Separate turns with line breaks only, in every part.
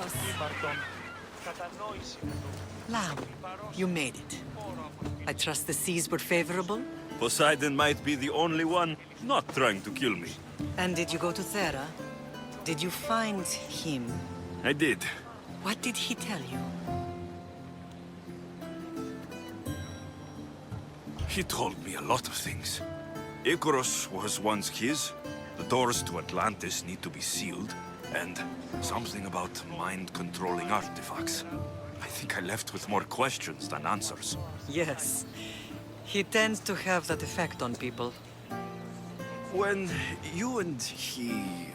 Nikolaos. Lamb, you made it. I trust the seas were favorable?
Poseidon might be the only one not trying to kill me.
And did you go to Thera? Did you find him?
I did.
What did he tell you?
He told me a lot of things. Icarus was once his. The doors to Atlantis need to be sealed. And something about mind-controlling artifacts. I think I left with more questions than answers.
Yes. He tends to have that effect on people.
When you and he...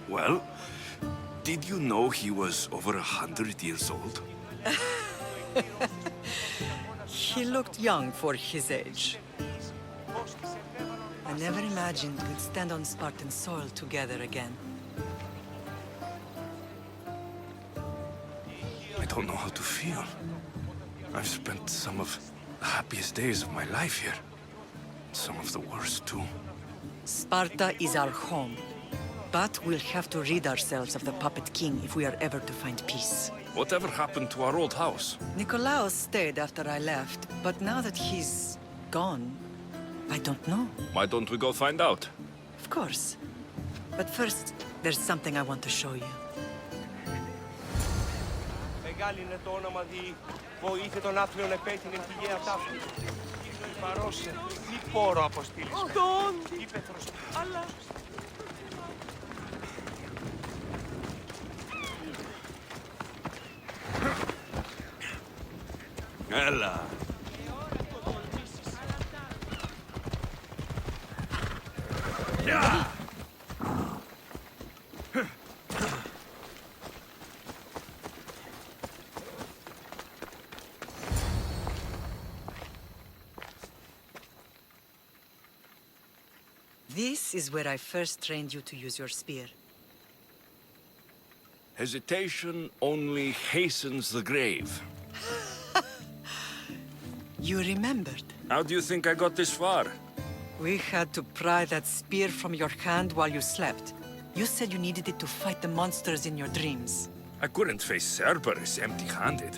well, did you know he was over 100 years old?
He looked young for his age. I never imagined we'd stand on Spartan soil together again.
I don't know how to feel. I've spent some of the happiest days of my life here. Some of the worst, too.
Sparta is our home. But we'll have to rid ourselves of the Puppet King if we are ever to find peace.
Whatever happened to our old house?
Nikolaos stayed after I left, but now that he's gone, I don't know.
Why don't we go find out?
Of course. But first, there's something I want to show you.
Μεγάλη είναι το όνομα δι. Βοήθε τον άθλιον επέτεινε τη γέα τάφη. Παρώσε, τι πόρο αποστήλεις με. Οδόν! Ήπεθρος, αλλά...
Έλα. Yeah!
This is where I first trained you to use your spear.
Hesitation only hastens the grave.
You remembered.
How do you think I got this far?
We had to pry that spear from your hand while you slept. You said you needed it to fight the monsters in your dreams.
I couldn't face Cerberus empty-handed.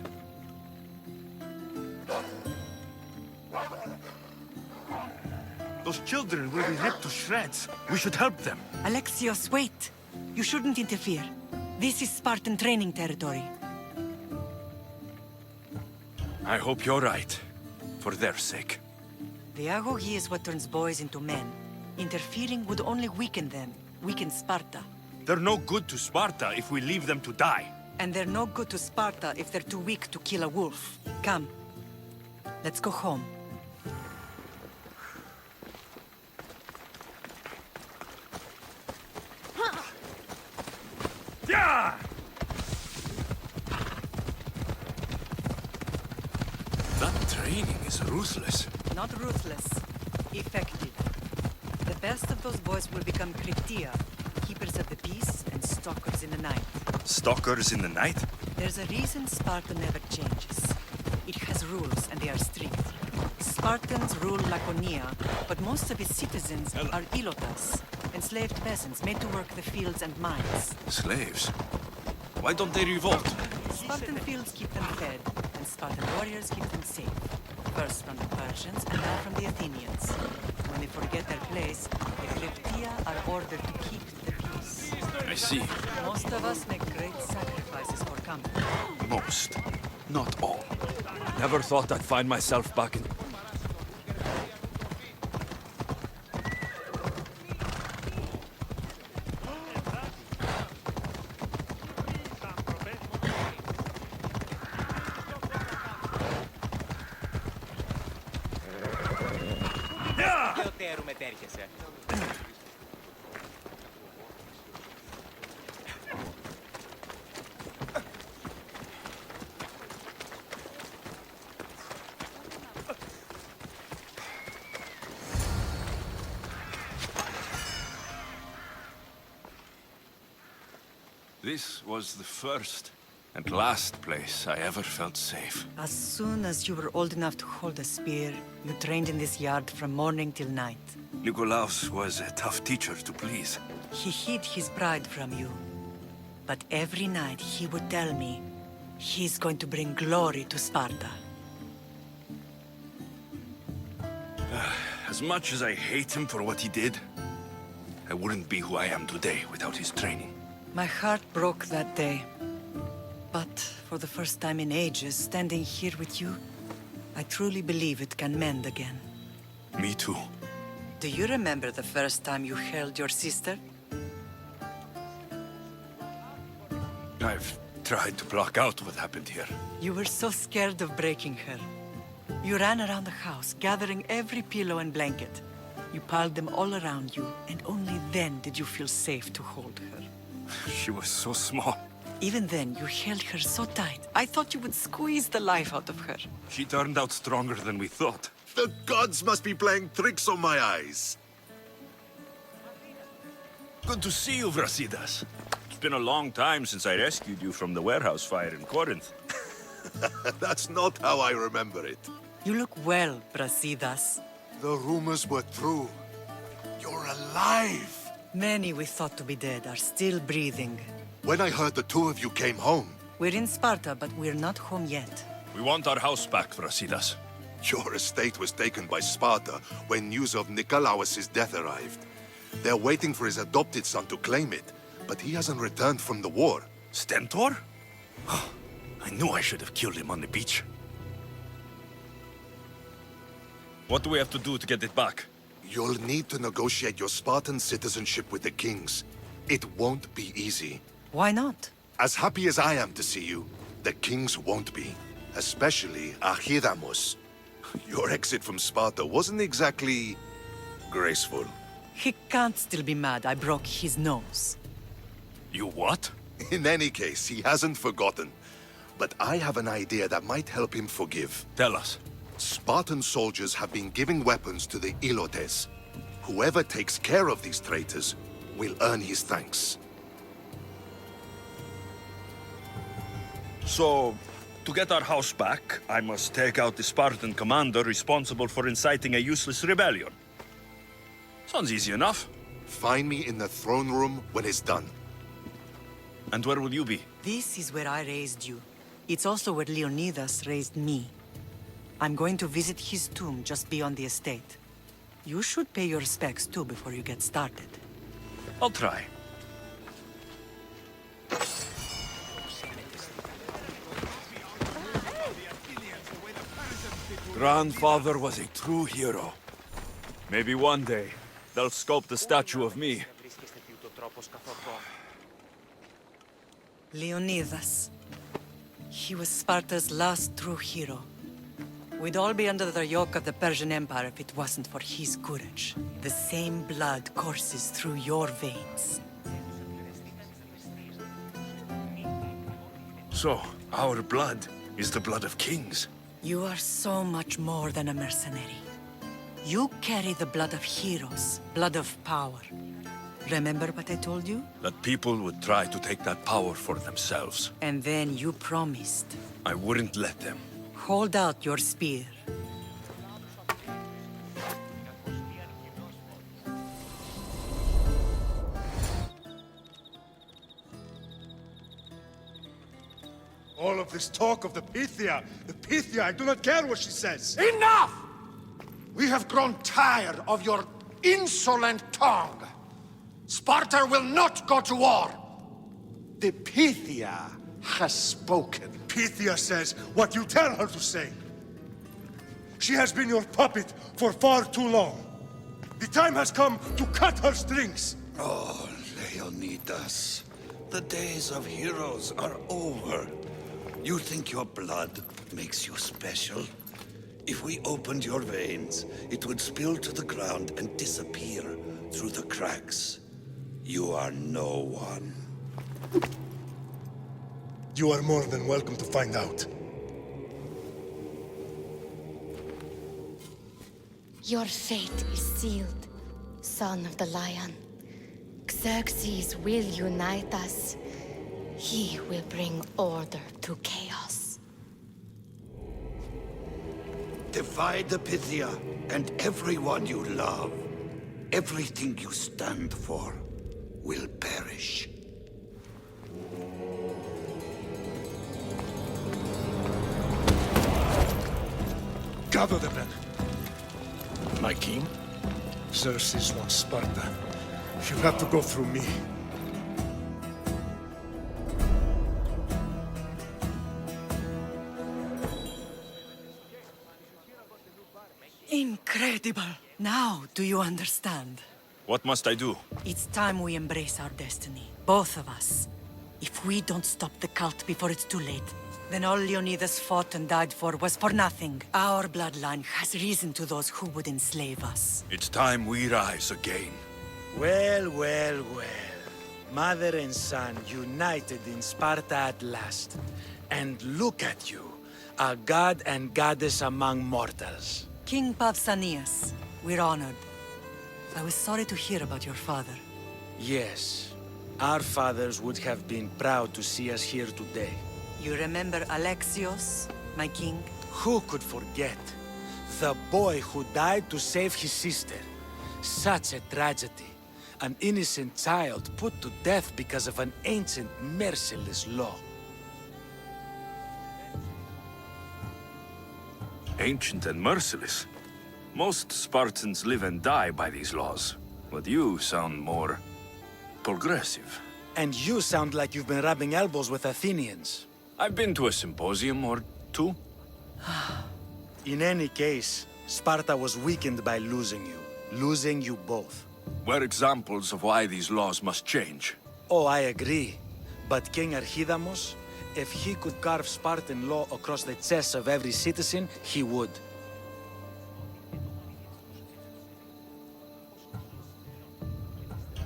Those children will be ripped to shreds. We should help them.
Alexios, wait! You shouldn't interfere. This is Spartan training territory.
I hope you're right. For their sake.
The agoge is what turns boys into men. Interfering would only weaken them, weaken Sparta.
They're no good to Sparta if we leave them to die.
And they're no good to Sparta if they're too weak to kill a wolf. Come. Let's go home.
Yeah! That training is ruthless.
Not ruthless. Effective. The best of those boys will become Kryptia, keepers of the peace and stalkers in the night.
Stalkers in the night?
There's a reason Sparta never changes. It has rules, and they are strict. Spartans rule Laconia, but most of its citizens are ilotas, enslaved peasants made to work the fields and mines.
Slaves? Why don't they revolt?
Spartan fields keep them fed, and Spartan warriors keep them safe. First from the Persians, and now from the Athenians. When they forget their place, the Kryptia are ordered to keep the peace.
I see.
Most of us make great sacrifices for comfort.
Most. Not all. Never thought I'd find myself back in... This was the first and last place I ever felt safe.
As soon as you were old enough to hold a spear, you trained in this yard from morning till night.
Nikolaos was a tough teacher to please.
He hid his pride from you. But every night he would tell me, he's going to bring glory to Sparta.
As much as I hate him for what he did, I wouldn't be who I am today without his training.
My heart broke that day. But for the first time in ages, standing here with you, I truly believe it can mend again.
Me too.
Do you remember the first time you held your sister?
I've tried to block out what happened here.
You were so scared of breaking her. You ran around the house, gathering every pillow and blanket. You piled them all around you, and only then did you feel safe to hold her.
She was so small.
Even then, you held her so tight, I thought you would squeeze the life out of her.
She turned out stronger than we thought.
The gods must be playing tricks on my eyes.
Good to see you, Brasidas. It's been a long time since I rescued you from the warehouse fire in Corinth.
That's not how I remember it.
You look well, Brasidas.
The rumors were true. You're alive!
Many we thought to be dead are still breathing.
When I heard the two of you came home,
We're in Sparta, but we're not home yet.
We want our house back, Brasidas.
your estate was taken by Sparta when news of Nikolaos' death arrived. They're waiting for his adopted son to claim it, but he hasn't returned from the war.
Stentor? I knew I should have killed him on the beach. What do we have to do to get it back?
You'll need to negotiate your Spartan citizenship with the kings. It won't be easy.
Why not?
As happy as I am to see you, the kings won't be. Especially Archidamos. Your exit from Sparta wasn't exactly graceful.
He can't still be mad I broke his nose.
You what?
In any case, he hasn't forgotten. But I have an idea that might help him forgive.
Tell us.
Spartan soldiers have been giving weapons to the Ilotes. Whoever takes care of these traitors will earn his thanks.
So, to get our house back, I must take out the Spartan commander responsible for inciting a useless rebellion. Sounds easy enough.
Find me in the throne room when it's done.
And where will you be?
This is where I raised you. It's also where Leonidas raised me. I'm going to visit his tomb just beyond the estate. You should pay your respects too before you get started.
I'll try. Grandfather was a true hero. Maybe one day, they'll sculpt a statue of me.
Leonidas. He was Sparta's last true hero. We'd all be under the yoke of the Persian Empire if it wasn't for his courage. The same blood courses through your veins.
So, our blood is the blood of kings.
You are so much more than a mercenary. You carry the blood of heroes, blood of power. Remember what I told you?
That people would try to take that power for themselves.
And then you promised.
I wouldn't let them.
Hold out your spear.
All of this talk of the Pythia, I do not care what she says.
Enough! We have grown tired of your insolent tongue. Sparta will not go to war. The Pythia has spoken.
Pythia says what you tell her to say. She has been your puppet for far too long. The time has come to cut her strings.
Oh, Leonidas, the days of heroes are over. You think your blood makes you special? If we opened your veins, it would spill to the ground and disappear through the cracks. You are no one.
You are more than welcome to find out.
Your fate is sealed, son of the lion. Xerxes will unite us. He will bring order to chaos.
Divide the Pythia and everyone you love. Everything you stand for will perish.
Gather the men.
My king?
Xerxes wants Sparta. He'll have to go through me.
Incredible! Now, do you understand?
What must I do?
It's time we embrace our destiny. Both of us. If we don't stop the cult before it's too late, then all Leonidas fought and died for was for nothing. Our bloodline has reason to those who would enslave us.
It's time we rise again.
Well, well, well. Mother and son united in Sparta at last. And look at you, a god and goddess among mortals.
King Pausanias, we're honored. I was sorry to hear about your father.
Yes, our fathers would have been proud to see us here today.
You remember Alexios, my king?
Who could forget? The boy who died to save his sister. Such a tragedy. An innocent child put to death because of an ancient, merciless law.
Ancient and merciless. Most Spartans live and die by these laws. But you sound more progressive.
And you sound like you've been rubbing elbows with Athenians.
I've been to a symposium or two.
In any case, Sparta was weakened by losing you. Losing you both.
We're examples of why these laws must change.
Oh, I agree. But King Archidamos, if he could carve Spartan law across the chests of every citizen, he would.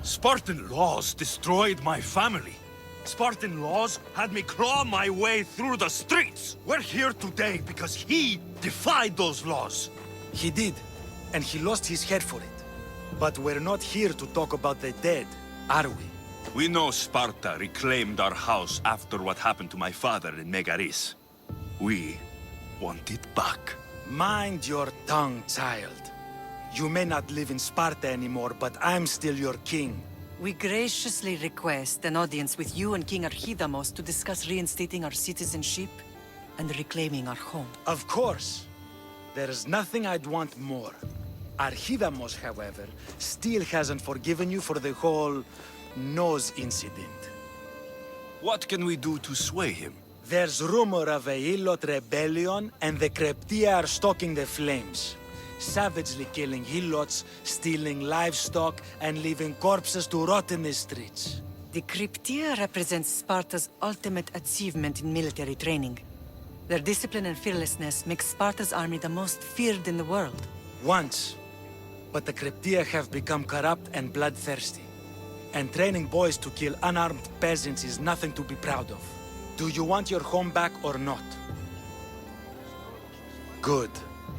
Spartan laws destroyed my family. Spartan laws had me claw my way through the streets. We're here today because he defied those laws.
He did, and he lost his head for it. But we're not here to talk about the dead, are we?
We know Sparta reclaimed our house after what happened to my father in Megaris. We want it back.
Mind your tongue, child. You may not live in Sparta anymore, but I'm still your king.
We graciously request an audience with you and King Archidamos to discuss reinstating our citizenship and reclaiming our home.
Of course. There's nothing I'd want more. Archidamos, however, still hasn't forgiven you for the whole nose incident.
What can we do to sway him?
There's rumor of a Hilot rebellion, and the Kryptia are stalking the flames. Savagely killing Helots, stealing livestock, and leaving corpses to rot in the streets.
The Kryptia represents Sparta's ultimate achievement in military training. Their discipline and fearlessness make Sparta's army the most feared in the world.
Once. But the Kryptia have become corrupt and bloodthirsty. And training boys to kill unarmed peasants is nothing to be proud of. Do you want your home back or not? Good.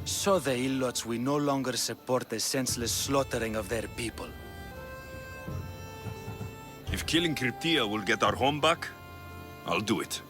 So the Ilots will no longer support the senseless slaughtering of their people.
If killing Kryptia will get our home back, I'll do it.